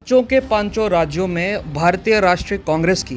पांचों के पांचों राज्यों में भारतीय राष्ट्रीय कांग्रेस की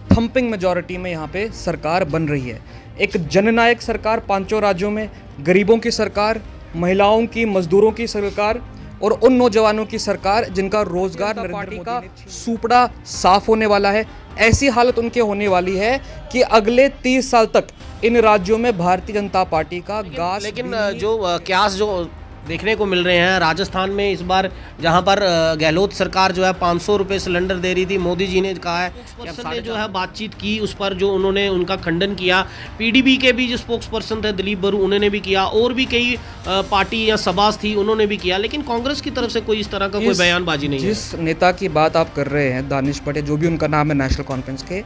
थंपिंग मेजॉरिटी में यहाँ पे सरकार बन रही है। एक जननायक सरकार पांचों राज्यों में, गरीबों की सरकार, महिलाओं की, मजदूरों की सरकार और उन नौजवानों की सरकार जिनका रोजगार नरेंद्र मोदी का सूपड़ा साफ होने वाला है। ऐसी हालत उनके होने वाली है कि अगले 30 साल तक इन राज्यों में भारतीय जनता पार्टी का गास। लेकिन जो क्यास जो देखने को मिल रहे हैं राजस्थान में इस बार, जहां पर गहलोत सरकार जो है 500 रुपये सिलेंडर दे रही थी, मोदी जी ने कहा है कि ने जो है बातचीत की, उस पर जो उन्होंने उनका खंडन किया। पीडीपी के भी जो स्पोक्स पर्सन थे दिलीप बरू, उन्होंने भी किया, और भी कई पार्टी या सभास थी उन्होंने भी किया, लेकिन कांग्रेस की तरफ से कोई इस तरह का कोई बयानबाजी नहीं है। जिस नेता की बात आप कर रहे हैं, दानिश पटेल, जो भी उनका नाम है नेशनल कॉन्फ्रेंस के,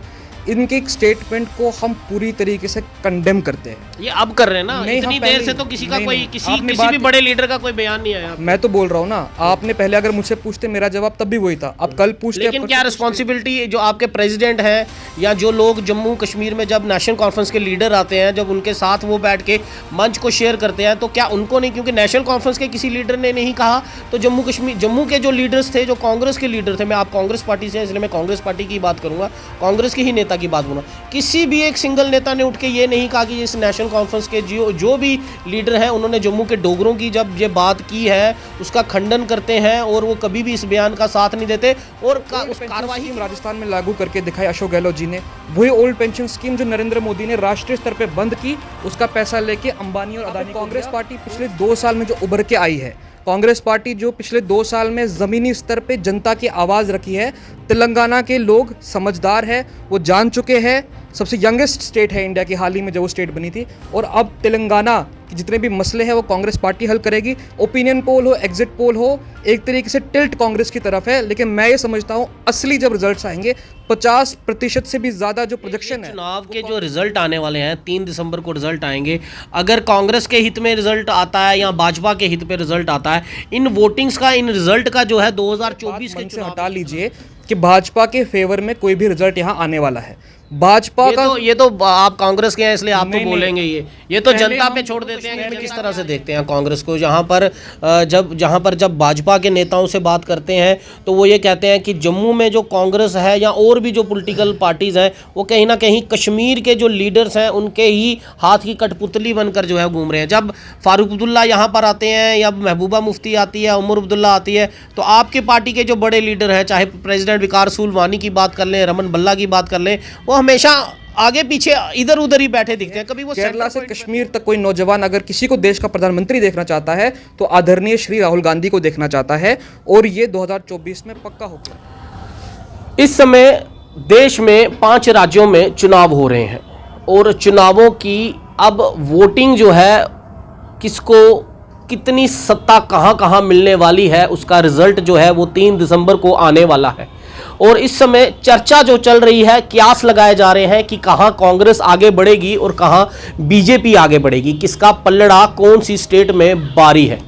इनके एक स्टेटमेंट को हम पूरी तरीके से कंडेम करते हैं। ये अब कर रहे हैं ना, इतनी देर से तो किसी का कोई किसी भी बड़े लीडर का कोई बयान नहीं आया। मैं तो बोल रहा हूँ ना, आपने पहले अगर मुझसे पूछते मेरा जवाब तब भी वही था, अब कल पूछते। लेकिन क्या रिस्पॉन्सिबिलिटी जो आपके प्रेसिडेंट हैं या जो लोग जम्मू कश्मीर में जब नेशनल कॉन्फ्रेंस के लीडर आते हैं, जब उनके साथ वो बैठ के मंच को शेयर करते हैं, तो क्या उनको नहीं, क्योंकि नेशनल कॉन्फ्रेंस के किसी लीडर ने नहीं कहा, तो जम्मू के जो लीडर्स थे, जो कांग्रेस के लीडर थे, मैं आप कांग्रेस पार्टी से, इसलिए मैं कांग्रेस पार्टी की बात करूंगा, कांग्रेस के ही नेता की बात करूंगा, किसी भी एक सिंगल नेता ने उठ के ये नहीं कहा कि इस नेशनल कॉन्फ्रेंस के जो भी लीडर हैं उन्होंने जम्मू के डोगरों की जब ये बात की है उसका खंडन करते हैं, और वो कभी भी इस बयान का साथ नहीं देते। और उस कार्रवाई राजस्थान में लागू करके दिखाई अशोक गहलोत जी ने, वही ओल्ड पेंशन स्कीम जो नरेंद्र मोदी ने राष्ट्रीय स्तर पे बंद की, उसका पैसा लेके अंबानी और अदानी। कांग्रेस पार्टी पिछले 2 साल में जो उभर के आई है, कांग्रेस पार्टी जो पिछले 2 साल में ज़मीनी स्तर पे जनता की आवाज़ रखी है, तेलंगाना के लोग समझदार है, वो जान चुके हैं। सबसे यंगेस्ट स्टेट है इंडिया की, हाल ही में जब वो स्टेट बनी थी, और अब तेलंगाना के जितने भी मसले हैं वो कांग्रेस पार्टी हल करेगी। ओपिनियन पोल हो, एग्जिट पोल हो, एक तरीके से टिल्ट कांग्रेस की तरफ है, लेकिन मैं ये समझता हूँ असली जब रिजल्ट्स आएंगे 50% से भी ज़्यादा जो प्रोजेक्शन है, चुनाव के जो रिजल्ट आने वाले हैं 3 दिसंबर को रिजल्ट आएंगे, अगर कांग्रेस के हित में रिजल्ट आता है या भाजपा के हित में रिजल्ट आता है, इन वोटिंग्स का, इन रिजल्ट का जो है 2024 के चुनाव हटा लीजिए कि भाजपा के फेवर में कोई भी रिजल्ट यहाँ आने वाला है। भाजपा का ये तो आप कांग्रेस के हैं इसलिए आप तो बोलेंगे, ये तो जनता पे छोड़ देते हैं कि किस तरह से देखते हैं कांग्रेस को। जहां पर जब भाजपा के नेताओं से बात करते हैं तो वो ये कहते हैं कि जम्मू में जो कांग्रेस है या और भी जो पॉलिटिकल पार्टीज हैं वो कहीं ना कहीं कश्मीर के जो लीडर्स हैं उनके ही हाथ की कठपुतली बनकर जो है घूम रहे हैं। जब फारूक अब्दुल्ला यहाँ पर आते हैं या महबूबा मुफ्ती आती है, उमर अब्दुल्ला आती है, तो आपके पार्टी के जो बड़े लीडर हैं, चाहे प्रेसिडेंट विकार सूलवानी की बात कर लें, रमन बल्ला की बात कर लें, वो हमेशा आगे पीछे इधर उधर ही बैठे दिखते हैं। कभी वो केरला से कश्मीर तक कोई नौजवान अगर किसी को देश का प्रधानमंत्री देखना चाहता है तो आदरणीय श्री राहुल गांधी को देखना चाहता है, और ये 2024 में पक्का हो गया। इस समय देश में 5 राज्यों में चुनाव हो रहे हैं, और चुनावों की अब वोटिंग जो है, किसको कितनी सत्ता कहां कहां मिलने वाली है, उसका रिजल्ट जो है वो 3 दिसंबर को आने वाला है। और इस समय चर्चा जो चल रही है, क्यास लगाए जा रहे हैं कि कहां कांग्रेस आगे बढ़ेगी और कहां बीजेपी आगे बढ़ेगी, किसका पल्लड़ा कौन सी स्टेट में बारी है।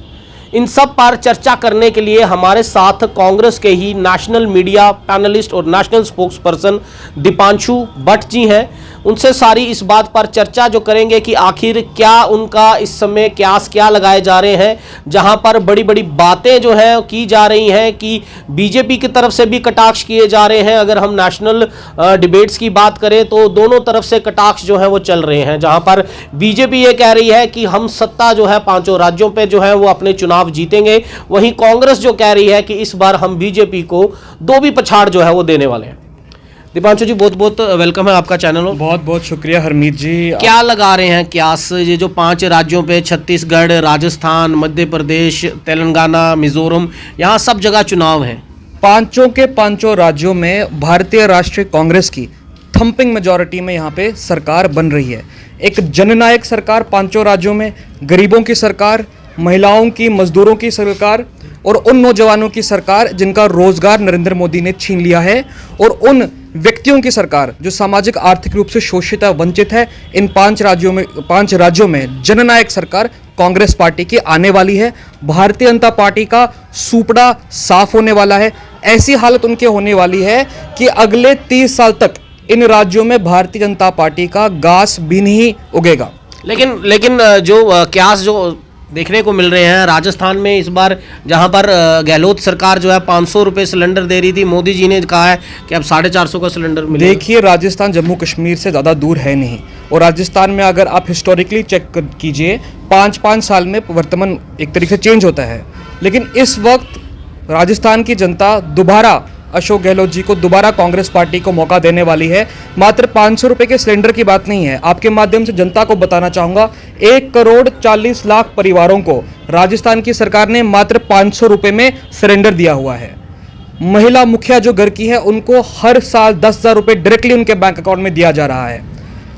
इन सब पर चर्चा करने के लिए हमारे साथ कांग्रेस के ही नेशनल मीडिया पैनलिस्ट और national spokesperson Deepanshu Bhatt ji हैं। उनसे सारी इस बात पर चर्चा जो करेंगे कि आखिर क्या उनका इस समय क्यास क्या लगाए जा रहे हैं, जहां पर बड़ी बड़ी बातें जो हैं की जा रही हैं कि बीजेपी की तरफ से भी कटाक्ष किए जा रहे हैं। अगर हम नेशनल डिबेट्स की बात करें तो दोनों तरफ से कटाक्ष जो है वो चल रहे हैं, जहां पर बीजेपी ये कह रही है कि हम सत्ता जो है 5 राज्यों पे जो है वो अपने चुनाव जीतेंगे, वहीं कांग्रेस जो कह रही है कि इस बार हम बीजेपी को 2 भी पछाड़ जो है वो देने वाले हैं। दीपांशु जी, बहुत बहुत वेलकम है आपका चैनल हो। बहुत बहुत शुक्रिया हरमीत जी। क्या लगा रहे हैं क्यास, ये जो 5 राज्यों पे, छत्तीसगढ़, राजस्थान, मध्य प्रदेश, तेलंगाना, मिजोरम, यहाँ सब जगह चुनाव हैं। पांचों के पांचों राज्यों में भारतीय राष्ट्रीय कांग्रेस की थंपिंग मेजॉरिटी में यहाँ पे सरकार बन रही है। एक जननायक सरकार पांचों राज्यों में, गरीबों की सरकार, महिलाओं की, मजदूरों की सरकार और उन नौजवानों की सरकार जिनका रोजगार नरेंद्र मोदी ने छीन लिया है, और उन व्यक्तियों की सरकार जो सामाजिक आर्थिक रूप से शोषित है, वंचित है। इन 5 राज्यों में जननायक सरकार कांग्रेस पार्टी की आने वाली है। भारतीय जनता पार्टी का सूपड़ा साफ होने वाला है। ऐसी हालत उनके होने वाली है कि अगले 30 साल तक इन राज्यों में भारतीय जनता पार्टी का गास भी नहीं उगेगा। लेकिन जो क्यास जो देखने को मिल रहे हैं। राजस्थान में इस बार जहां पर गहलोत सरकार जो है 500 रुपये सिलेंडर दे रही थी, मोदी जी ने कहा है कि अब 450 का सिलेंडर मिलेगा। देखिए, राजस्थान जम्मू कश्मीर से ज़्यादा दूर है नहीं, और राजस्थान में अगर आप हिस्टोरिकली चेक कीजिए 5-5 साल में वर्तमान एक तरीके से चेंज होता है। लेकिन इस वक्त राजस्थान की जनता दोबारा अशोक गहलोत जी को दोबारा कांग्रेस पार्टी को मौका देने वाली है। मात्र 500 रुपये के सिलेंडर की बात नहीं है। आपके माध्यम से जनता को बताना चाहूँगा, 1,40,00,000 परिवारों को राजस्थान की सरकार ने मात्र 500 रुपये में सिलेंडर दिया हुआ है। महिला मुखिया जो घर की है उनको हर साल 10,000 रुपये डायरेक्टली उनके बैंक अकाउंट में दिया जा रहा है।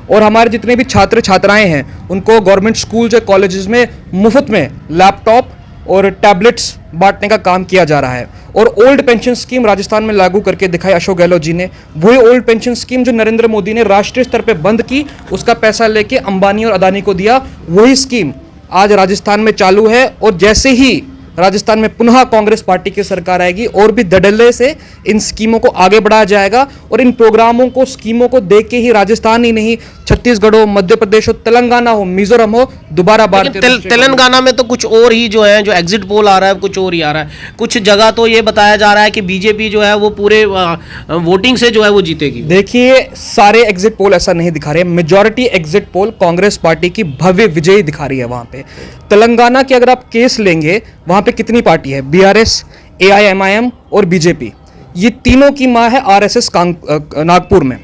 और हमारे जितने भी छात्र छात्राएं हैं उनको गवर्नमेंट स्कूल या कॉलेजेस में मुफ्त में लैपटॉप और टैबलेट्स बांटने का काम किया जा रहा है। और ओल्ड पेंशन स्कीम राजस्थान में लागू करके दिखाई अशोक गहलोत जी ने। वही ओल्ड पेंशन स्कीम जो नरेंद्र मोदी ने राष्ट्रीय स्तर पे बंद की, उसका पैसा लेके अंबानी और अदानी को दिया, वही स्कीम आज राजस्थान में चालू है। और जैसे ही राजस्थान में पुनः कांग्रेस पार्टी की सरकार आएगी और भी धड़ल्ले से इन स्कीमों को आगे बढ़ाया जाएगा। और इन प्रोग्रामों को, स्कीमों को देख के ही राजस्थान ही नहीं, छत्तीसगढ़ हो, मध्य प्रदेश हो, तेलंगाना हो, मिजोरम हो, दोबारा तेलंगाना में तो कुछ और ही जो है, जो एग्जिट पोल आ रहा है कुछ और ही आ रहा है। कुछ जगह तो ये बताया जा रहा है कि बीजेपी जो है वो पूरे वोटिंग से जो है वो जीतेगी। देखिए, सारे एग्जिट पोल ऐसा नहीं दिखा रहे हैं। Majority exit poll Congress party की भव्य विजय दिखा रही है। वहां पे तेलंगाना के अगर आप केस लेंगे, वहां पे कितनी पार्टी है? बीआरएस, एआईएमआईएम और बीजेपी, ये तीनों की मां है आरएसएस नागपुर में।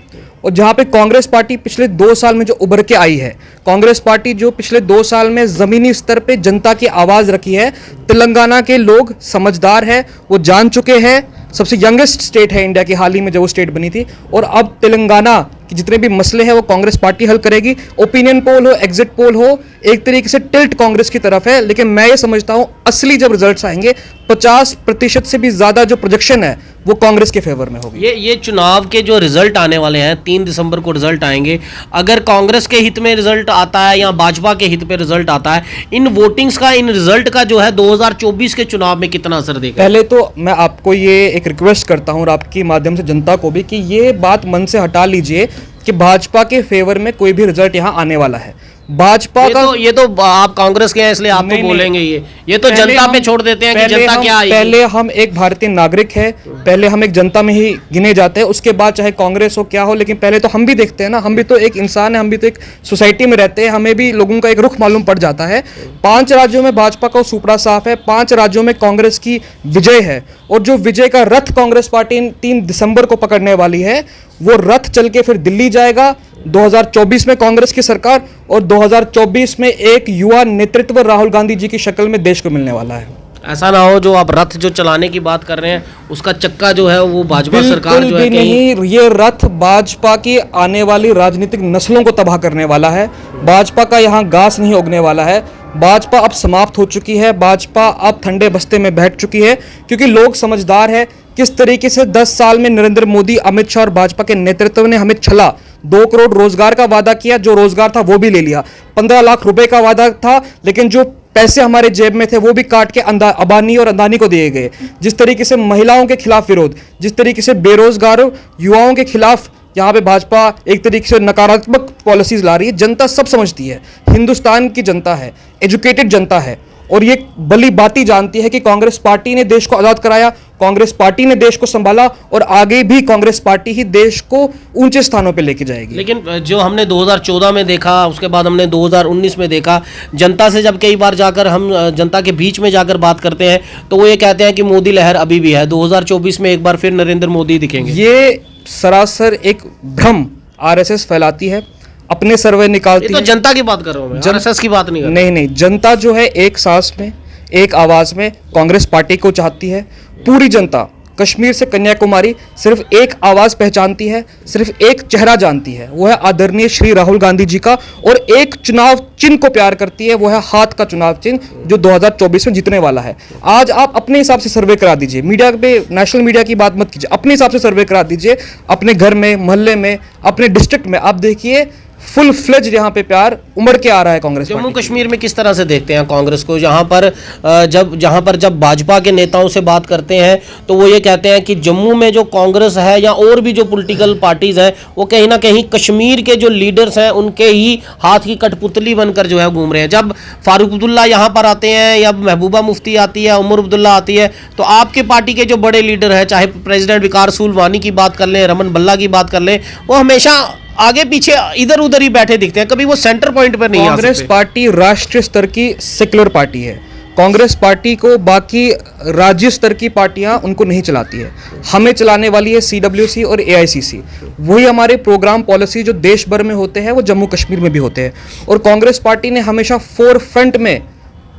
और जहां पे कांग्रेस पार्टी पिछले 2 साल में जो उभर के आई है, कांग्रेस पार्टी जो पिछले 2 साल में जमीनी स्तर पे जनता की आवाज रखी है, तेलंगाना के लोग समझदार है, वो जान चुके हैं। सबसे यंगेस्ट स्टेट है इंडिया की, हाल ही में जब वो स्टेट बनी थी। और अब तेलंगाना कि जितने भी मसले हैं वो कांग्रेस पार्टी हल करेगी। ओपिनियन पोल हो, एग्जिट पोल हो, एक तरीके से टिल्ट कांग्रेस की तरफ है। लेकिन मैं ये समझता हूं असली जब रिजल्ट्स आएंगे 50% से भी ज्यादा जो प्रोजेक्शन है वो कांग्रेस के फेवर में होगी। ये चुनाव के जो रिजल्ट आने वाले हैं, 3 दिसंबर को रिजल्ट आएंगे। अगर कांग्रेस के हित में रिजल्ट आता है या भाजपा के हित में रिजल्ट आता है, इन वोटिंग्स का, इन रिजल्ट का जो है 2024 के चुनाव में कितना असर देगा? पहले तो मैं आपको ये एक रिक्वेस्ट करता हूं और आपके माध्यम से जनता को भी, कि ये बात मन से हटा लीजिए कि भाजपा के फेवर में कोई भी रिजल्ट यहां आने वाला है। भाजपा का ये तो आप कांग्रेस के हैं इसलिए आप तो बोलेंगे। ये तो जनता पे छोड़ देते हैं कि जनता क्या आएगी। पहले हम एक भारतीय नागरिक है, पहले हम एक जनता में ही गिने जाते हैं, उसके बाद चाहे कांग्रेस हो क्या हो। लेकिन पहले तो हम भी देखते हैं ना, हम भी तो एक इंसान है, हम भी तो एक सोसाइटी में रहते हैं, हमें भी लोगों का एक रुख मालूम पड़ जाता है। 5 राज्यों में भाजपा का सुपड़ा साफ है, 5 राज्यों में कांग्रेस की विजय है। और जो विजय का रथ कांग्रेस पार्टी 3 दिसंबर को पकड़ने वाली है, वो रथ चल के फिर दिल्ली जाएगा। 2024 में कांग्रेस की सरकार, और 2024 में एक युवा नेतृत्व राहुल गांधी जी की शक्ल में देश को मिलने वाला है। ऐसा ना हो जो आप रथ जो चलाने की बात कर रहे हैं उसका चक्का जो है वो भाजपा सरकार जो है नहीं, ये रथ भाजपा की आने वाली राजनीतिक नस्लों को तबाह करने वाला है। भाजपा का यहाँ घास नहीं उगने वाला है। भाजपा अब समाप्त हो चुकी है। भाजपा अब ठंडे बस्ते में बैठ चुकी है, क्योंकि लोग समझदार है। किस तरीके से 10 साल में नरेंद्र मोदी, अमित शाह और भाजपा के नेतृत्व ने हमें छला। 2 करोड़ रोजगार का वादा किया, जो रोजगार था वो भी ले लिया। 15 लाख रुपए का वादा था, लेकिन जो पैसे हमारे जेब में थे वो भी काट के अंबानी और अदानी को दिए गए। जिस तरीके से महिलाओं के खिलाफ विरोध, जिस तरीके से बेरोजगार युवाओं के खिलाफ यहाँ पे भाजपा एक तरीके से नकारात्मक पॉलिसीज ला रही है, जनता सब समझती है। हिंदुस्तान की जनता है, एजुकेटेड जनता है, और ये भली बाती जानती है कि कांग्रेस पार्टी ने देश को आजाद कराया, कांग्रेस पार्टी ने देश को संभाला, और आगे भी कांग्रेस पार्टी ही देश को ऊंचे स्थानों पे लेके जाएगी। लेकिन जो हमने 2014 में देखा, उसके बाद हमने 2019 में देखा, जनता से जब कई बार जाकर हम जनता के बीच में जाकर बात करते हैं तो वो ये कहते हैं कि मोदी लहर अभी भी है। 2024 में एक बार फिर नरेंद्र मोदी दिखेंगे। ये सरासर एक भ्रम आरएसएस फैलाती है, अपने सर्वे निकालती है। तो जनता की बात कर रहा हूं मैं, आरएसएस की बात नहीं कर रहा। नहीं, जनता जो है एक सांस में, एक आवाज में कांग्रेस पार्टी को चाहती है। पूरी जनता कश्मीर से कन्याकुमारी सिर्फ एक आवाज पहचानती है, सिर्फ एक चेहरा जानती है, वो है आदरणीय श्री राहुल गांधी जी का। और एक चुनाव चिन्ह को प्यार करती है, वो है हाथ का चुनाव चिन्ह, जो 2024 में जीतने वाला है। आज आप अपने हिसाब से सर्वे करा दीजिए, मीडिया पे, नेशनल मीडिया की बात मत कीजिए, अपने हिसाब से सर्वे करा दीजिए। अपने घर में, मोहल्ले में, अपने डिस्ट्रिक्ट में आप देखिए फुल फ्लेज यहाँ पे प्यार उमड़ के आ रहा है कांग्रेस जम्मू पार्टी। कश्मीर में किस तरह से देखते हैं कांग्रेस को, जहाँ पर जब भाजपा के नेताओं से बात करते हैं तो वो ये कहते हैं कि जम्मू में जो कांग्रेस है या और भी जो पॉलिटिकल पार्टीज हैं वो कहीं ना कहीं कश्मीर के जो लीडर्स हैं उनके ही हाथ की कठपुतली बनकर जो है घूम रहे हैं। जब फारूक अब्दुल्ला यहाँ पर आते हैं या महबूबा मुफ्ती आती है, उमर अब्दुल्ला आती है, तो आपके पार्टी के जो बड़े लीडर हैं, चाहे प्रेसिडेंट विकार सुलवानी की बात कर लें, रमन भल्ला की बात कर लें, वो हमेशा आगे पीछे इधर उधर ही बैठे दिखते हैं, कभी वो सेंटर पॉइंट पर नहीं आ सकते। कांग्रेस पार्टी राष्ट्रीय स्तर की सेक्युलर पार्टी है। कांग्रेस पार्टी को बाकी राज्य स्तर की पार्टियां उनको नहीं चलाती है, हमें चलाने वाली है CWC और AICC। वही हमारे प्रोग्राम पॉलिसी जो देश भर में होते हैं वो जम्मू कश्मीर में भी होते हैं, और कांग्रेस पार्टी ने हमेशा फोर फ्रंट में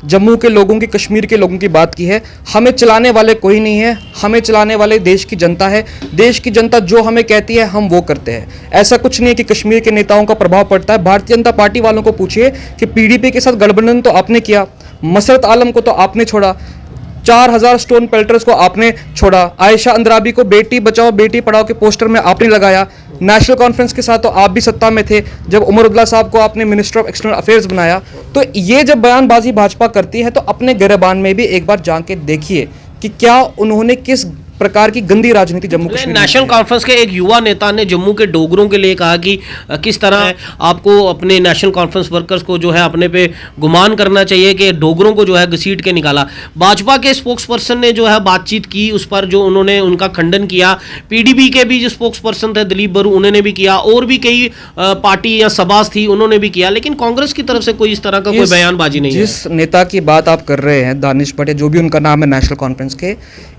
जम्मू के लोगों की, कश्मीर के लोगों की बात की है। हमें चलाने वाले कोई नहीं है, हमें चलाने वाले देश की जनता है। देश की जनता जो हमें कहती है हम वो करते हैं। ऐसा कुछ नहीं है कि कश्मीर के नेताओं का प्रभाव पड़ता है। भारतीय जनता पार्टी वालों को पूछिए कि PDP के साथ गठबंधन तो आपने किया, मसरत आलम को तो आपने छोड़ा, 4000 स्टोन पेल्टर्स को आपने छोड़ा, आयशा अंद्राबी को बेटी बचाओ बेटी पढ़ाओ के पोस्टर में आपने लगाया, नेशनल कॉन्फ्रेंस के साथ तो आप भी सत्ता में थे जब उमर अब्दुल्ला साहब को आपने मिनिस्टर ऑफ एक्सटर्नल अफेयर्स बनाया। तो ये जब बयानबाजी भाजपा करती है तो अपने गिरबान में भी एक बार जान के देखिए कि क्या उन्होंने किस प्रकार की गंदी राजनीति जम्मू कश्मीर में नेशनल कॉन्फ्रेंस के एक युवा नेता ने जम्मू के डोगरों के लिए कहा कि किस तरह आपको अपने नेशनल कॉन्फ्रेंस वर्कर्स को जो है अपने पे गुमान करना चाहिए कि डोगरों को जो है घसीट के निकाला। भाजपा के स्पोक्स पर्सन ने जो है बातचीत की, उस पर जो उन्होंने उनका खंडन किया। PDP के भी जो स्पोक्स पर्सन थे दिलीप बरू, उन्होंने भी किया, और भी कई पार्टी या सभास थी उन्होंने भी किया, लेकिन कांग्रेस की तरफ से कोई इस तरह का कोई बयानबाजी नहीं है। जिस नेता की बात आप कर रहे हैं, दानिश पटेल जो भी उनका नाम है नेशनल कॉन्फ्रेंस के,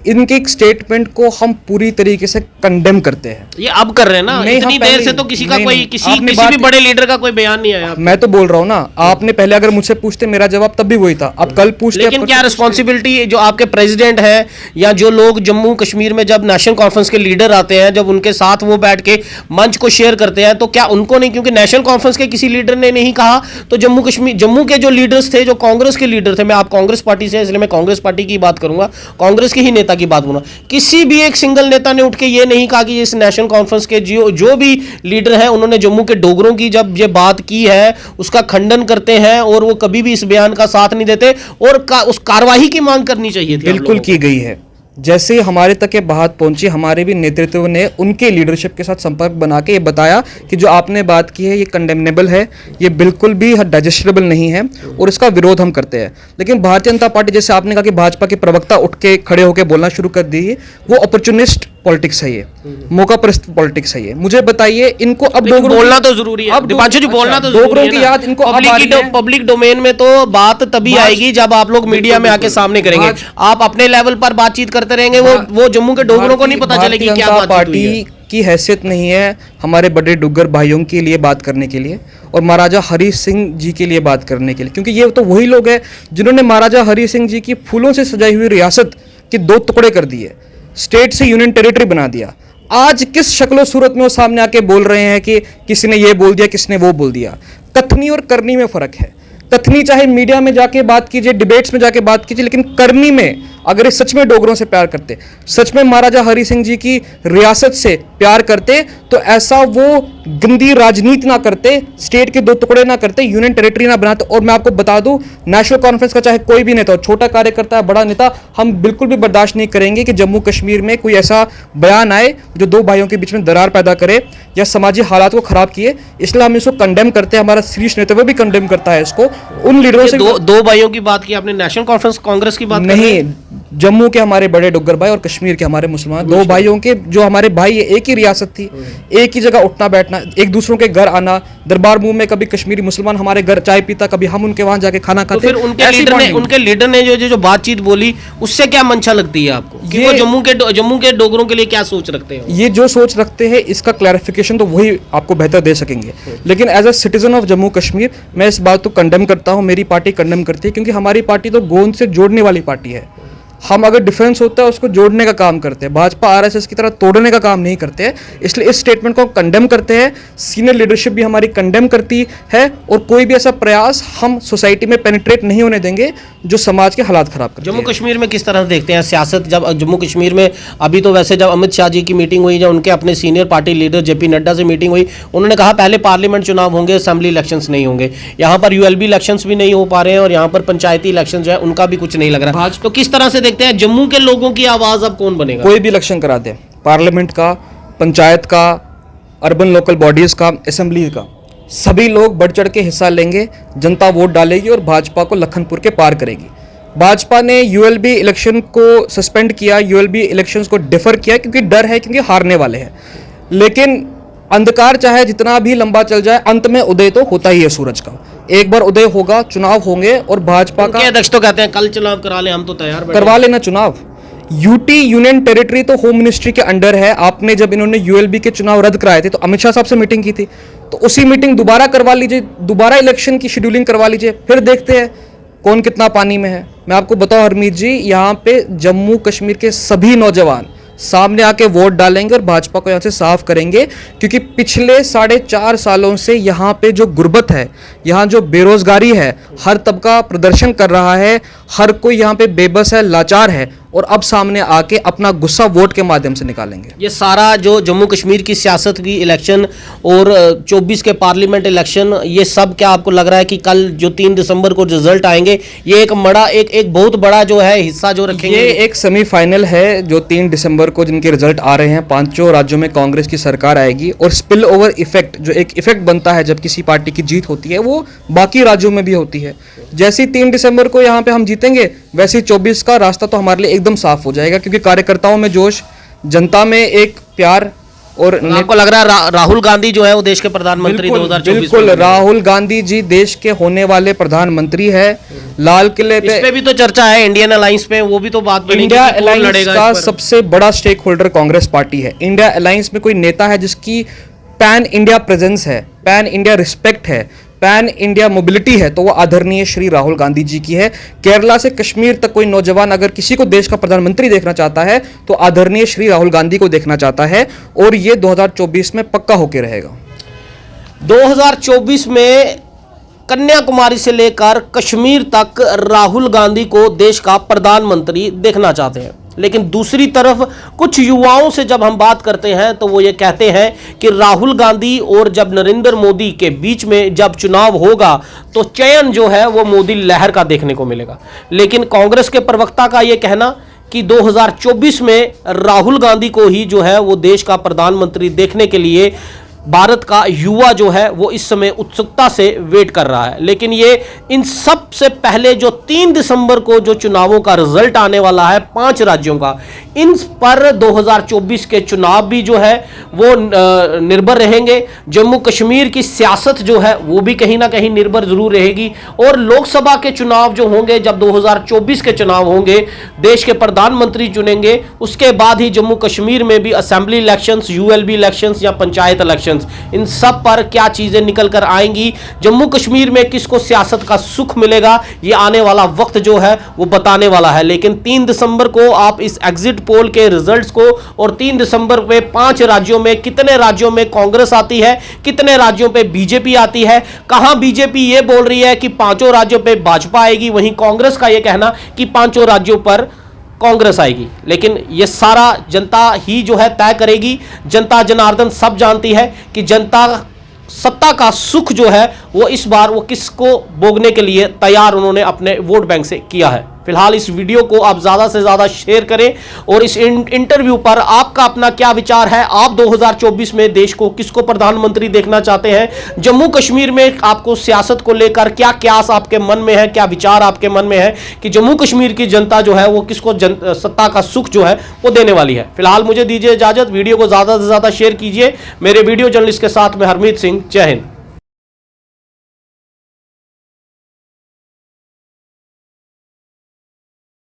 इनके एक स्टेटमेंट को हम पूरी तरीके से कंडेम करते हैं। ये अब कर रहे हैं ना, इतनी देर से तो किसी का कोई किसी भी बड़े लीडर का कोई बयान नहीं आया। मैं तो बोल रहा हूँ ना, आपने पहले अगर मुझसे पूछते मेरा जवाब तब भी वही था, अब कल पूछते। लेकिन क्या रिस्पॉन्सिबिलिटी जो आपके प्रेसिडेंट है या जो लोग जम्मू कश्मीर में जब नेशनल कॉन्फ्रेंस के लीडर आते हैं, जब उनके साथ वो बैठ के मंच को शेयर करते हैं, तो क्या उनको नहीं, क्योंकि नेशनल कॉन्फ्रेंस के किसी लीडर ने नहीं कहा, तो जम्मू के जो लीडर्स थे, जो कांग्रेस के लीडर थे, मैं आप कांग्रेस पार्टी से, इसलिए मैं कांग्रेस पार्टी की बात करूंगा, कांग्रेस के ही नेता की बात करूंगा, किसी भी एक सिंगल नेता ने उठ के ये नहीं कहा कि इस नेशनल कॉन्फ्रेंस के जो भी लीडर हैं उन्होंने जम्मू के डोगरों की जब ये बात की है उसका खंडन करते हैं, और वो कभी भी इस बयान का साथ नहीं देते, और उस कार्रवाई की मांग करनी चाहिए थी। बिल्कुल की गई है। जैसे ही हमारे तक ये बात पहुंची, हमारे भी नेतृत्व ने उनके लीडरशिप के साथ संपर्क बना के ये बताया कि जो आपने बात की है ये कंडेमनेबल है, ये बिल्कुल भी डाइजेस्टेबल नहीं है, और इसका विरोध हम करते हैं। लेकिन भारतीय जनता पार्टी, जैसे आपने कहा कि भाजपा के प्रवक्ता उठ के खड़े होकर बोलना शुरू कर दी, वो अपॉर्चुनिस्ट पॉलिटिक्स है, ये मौका परस्त पॉलिटिक्स है। ये मुझे बताइए, इनको अब बोलना तो जरूरी है, दीपांशु जी, बोलना तो डोगरों की याद इनको पब्लिक डोमेन में तो बात तभी आएगी जब आप लोग मीडिया में आके सामने करेंगे। आप अपने लेवल पर बातचीत करते रहेंगे, वो जम्मू के डोगरों को नहीं पता चलेगी क्या बात हुई है। की हैसियत नहीं है हमारे बड़े डुग्गर भाइयों के लिए बात करने के लिए और महाराजा हरि सिंह जी के लिए बात करने के लिए, क्योंकि ये तो वही लोग हैं जिन्होंने महाराजा हरि सिंह जी की फूलों से सजाई हुई रियासत के 2 टुकड़े कर दिए, स्टेट से यूनियन टेरिटरी बना दिया। आज किस शक्लो सूरत में वो सामने आके बोल रहे हैं कि किसी ने ये बोल दिया, किसने वो बोल दिया। कथनी और करनी में फर्क है। कथनी चाहे मीडिया में जाके बात कीजिए, डिबेट्स में जाके बात कीजिए, लेकिन करनी में अगर ये सच में डोगरों से प्यार करते, सच में महाराजा हरि सिंह जी की रियासत से प्यार करते, तो ऐसा वो गंदी राजनीति ना करते, स्टेट के 2 टुकड़े ना करते, यूनियन टेरिटरी ना बनाते। और मैं आपको बता दूं, नेशनल कॉन्फ्रेंस का चाहे कोई भी नेता हो, छोटा कार्यकर्ता है, बड़ा नेता, हम बिल्कुल भी बर्दाश्त नहीं करेंगे कि जम्मू कश्मीर में कोई ऐसा बयान आए जो 2 भाइयों के बीच में दरार पैदा करे या समाजी हालात को खराब किए। इसलिए हम इसको कंडेम करते हैं, हमारा शीर्ष नेतृत्व भी कंडेम करता है इसको। उन लीडरों से दो भाइयों की बात की आपने, नेशनल कॉन्फ्रेंस कांग्रेस की बात नहीं, जम्मू के हमारे बड़े डुग्गर भाई और कश्मीर के हमारे मुसलमान, 2 भाइयों के जो हमारे भाई है, एक ही रियासत थी, एक ही जगह उठना बैठना, एक दूसरों के घर आना, दरबार मुंह में कभी कश्मीरी मुसलमान हमारे घर चाय पीता, कभी हम उनके वहां जाके खाना खाते। तो फिर उनके लीडर ने जो बातचीत बोली, उससे क्या मंशा लगती है आपको कि वो जम्मू के डोगरों के लिए क्या सोच रखते हैं? ये जो सोच रखते हैं इसका क्लैरिफिकेशन तो वही आपको बेहतर दे सकेंगे, लेकिन as a citizen of Jammu Kashmir मैं इस बात को कंडेम करता हूँ, मेरी पार्टी कंडेम करती है, क्योंकि हमारी पार्टी तो गोंद से जोड़ने वाली पार्टी है। हम अगर डिफरेंस होता है उसको जोड़ने का काम करते हैं। भाजपा आरएसएस की तरह तोड़ने का काम नहीं करते हैं, इसलिए इस स्टेटमेंट को कंडेम करते हैं। सीनियर लीडरशिप भी हमारी कंडेम करती है और कोई भी ऐसा प्रयास हम सोसाइटी में पेनिट्रेट नहीं होने देंगे जो समाज के हालात खराब करते हैं। जम्मू कश्मीर में किस तरह देखते हैं सियासत? जब जम्मू कश्मीर में अभी तो वैसे जब अमित शाह जी की मीटिंग हुई, जब उनके अपने senior party leader JP Nadda से मीटिंग हुई, उन्होंने कहा पहले पार्लियामेंट चुनाव होंगे, असेंबली इलेक्शंस नहीं होंगे। यहाँ पर यूएलबी इलेक्शंस भी नहीं हो पा रहे हैं और यहाँ पर पंचायती इलेक्शन जो है उनका भी कुछ नहीं लग रहा। तो किस तरह से देखते हैं जम्मू के लोगों की आवाज अब कौन बनेगा? कोई भी इलेक्शन करा दे, पार्लियामेंट का, पंचायत का, अर्बन लोकल बॉडीज का, असेंबली का, सभी लोग बढ़ चढ़ के हिस्सा लेंगे, जनता वोट डालेगी और भाजपा को लखनपुर के पार करेगी। भाजपा ने यूएलबी इलेक्शन को सस्पेंड किया, यूएलबी इलेक्शंस को डिफर किया क्योंकि डर है, क्योंकि हारने वाले हैं। लेकिन अंधकार चाहे जितना भी लंबा चल जाए, अंत में उदय तो होता ही है सूरज का। एक बार उदय होगा, चुनाव होंगे और भाजपा का अध्यक्ष तो कहते हैं कल चुनाव करा ले, हम तो तैयार बैठे। करवा लेना चुनाव। यूटी यूनियन टेरिटरी तो होम मिनिस्ट्री के अंडर है। आपने जब इन्होंने यूएलबी के चुनाव रद्द कराए थे तो अमित शाह साहब से मीटिंग की थी, तो उसी मीटिंग दोबारा करवा लीजिए, दोबारा इलेक्शन की शेड्यूलिंग करवा लीजिए, फिर देखते हैं कौन कितना पानी में है। मैं आपको बताऊं हरमीत जी, यहाँ पे जम्मू कश्मीर के सभी नौजवान सामने आके वोट डालेंगे और भाजपा को यहाँ से साफ करेंगे, क्योंकि पिछले 4.5 सालों से यहाँ पे जो गुर्बत है, यहाँ जो बेरोजगारी है, हर तबका प्रदर्शन कर रहा है, हर कोई यहाँ पे बेबस है, लाचार है, और अब सामने आके अपना गुस्सा वोट के माध्यम से निकालेंगे। ये सारा जो जम्मू कश्मीर की सियासत की इलेक्शन और 24 के पार्लियामेंट इलेक्शन, ये सब क्या आपको लग रहा है कि कल जो 3 दिसंबर को रिजल्ट आएंगे, ये एक बहुत बड़ा जो है हिस्सा जो रखेंगे? ये एक सेमीफाइनल है जो 3 दिसंबर को जिनके रिजल्ट आ रहे हैं। 5 राज्यों में कांग्रेस की सरकार आएगी और स्पिल ओवर इफेक्ट, जो एक इफेक्ट बनता है जब किसी पार्टी की जीत होती है, वो बाकी राज्यों में भी होती है। जैसे 3 दिसंबर को यहाँ पे हम जीतेंगे, वैसे 24 का रास्ता तो हमारे लिए एकदम साफ हो जाएगा, क्योंकि कार्यकर्ताओं में जोश, जनता में एक प्यार। और आपको लग रहा है राहुल गांधी जो है वो देश के प्रधानमंत्री 2024? बिल्कुल, राहुल गांधी जी देश के होने वाले प्रधानमंत्री है। लाल किले पे इस पे भी तो चर्चा है, इंडियन अलायंस पे, वो भी तो बात बनी। इंडिया अलायंस का सबसे बड़ा स्टेक होल्डर कांग्रेस पार्टी है। इंडिया अलायंस में कोई नेता है जिसकी पैन इंडिया प्रेजेंस है, पैन इंडिया रिस्पेक्ट है, पैन इंडिया मोबिलिटी है, तो वो आदरणीय श्री राहुल गांधी जी की है। केरला से कश्मीर तक कोई नौजवान अगर किसी को देश का प्रधानमंत्री देखना चाहता है तो आदरणीय श्री राहुल गांधी को देखना चाहता है, और ये 2024 में पक्का होके रहेगा। 2024 में कन्याकुमारी से लेकर कश्मीर तक राहुल गांधी को देश का प्रधानमंत्री देखना चाहते हैं। लेकिन दूसरी तरफ कुछ युवाओं से जब हम बात करते हैं तो वो ये कहते हैं कि राहुल गांधी और जब नरेंद्र मोदी के बीच में जब चुनाव होगा तो चयन जो है वो मोदी लहर का देखने को मिलेगा। लेकिन कांग्रेस के प्रवक्ता का ये कहना कि 2024 में राहुल गांधी को ही जो है वो देश का प्रधानमंत्री देखने के लिए भारत का युवा जो है वो इस समय उत्सुकता से वेट कर रहा है। लेकिन ये इन सब से पहले जो 3 दिसंबर को जो चुनावों का रिजल्ट आने वाला है 5 राज्यों का, इन पर 2024 के चुनाव भी जो है वो निर्भर रहेंगे। जम्मू कश्मीर की सियासत जो है वो भी कहीं ना कहीं निर्भर जरूर रहेगी। और लोकसभा के चुनाव जो होंगे, जब 2024 के चुनाव होंगे, देश के प्रधानमंत्री चुनेंगे, उसके बाद ही जम्मू कश्मीर में भी असेंबली इलेक्शंस, यूएलबी इलेक्शंस या पंचायत इलेक्शंस, इन सब पर क्या चीजें निकल कर आएंगी, जम्मू कश्मीर में किसको सियासत का सुख मिलेगा, ये आने वाला वक्त जो है वो बताने वाला है। लेकिन 3 दिसंबर को आप इस एग्जिट पोल के रिजल्ट्स को, और 3 दिसंबर पे 5 राज्यों में कितने राज्यों में कांग्रेस आती है, कितने राज्यों पे बीजेपी आती है, कहां बीजेपी ये बोल रही है कि 5 राज्यों पे भाजपा आएगी, वहीं कांग्रेस का ये कहना कि 5 राज्यों पर कांग्रेस आएगी। लेकिन ये सारा जनता ही जो है तय करेगी। जनता जनार्दन सब जानती है कि जनता सत्ता का सुख जो है वो इस बार वो किसको भोगने के लिए तैयार उन्होंने अपने वोट बैंक से किया है। फिलहाल इस वीडियो को आप ज़्यादा से ज़्यादा शेयर करें और इस इंटरव्यू पर आपका अपना क्या विचार है। आप 2024 में देश को किसको प्रधानमंत्री देखना चाहते हैं? जम्मू कश्मीर में आपको सियासत को लेकर क्या क्यास आपके मन में है, क्या विचार आपके मन में है कि जम्मू कश्मीर की जनता जो है वो किसको सत्ता का सुख जो है वो देने वाली है। फिलहाल मुझे दीजिए इजाजत, वीडियो को ज़्यादा से ज़्यादा शेयर कीजिए। मेरे वीडियो जर्नलिस्ट के साथ में हरमीत सिंह, जय हिंद।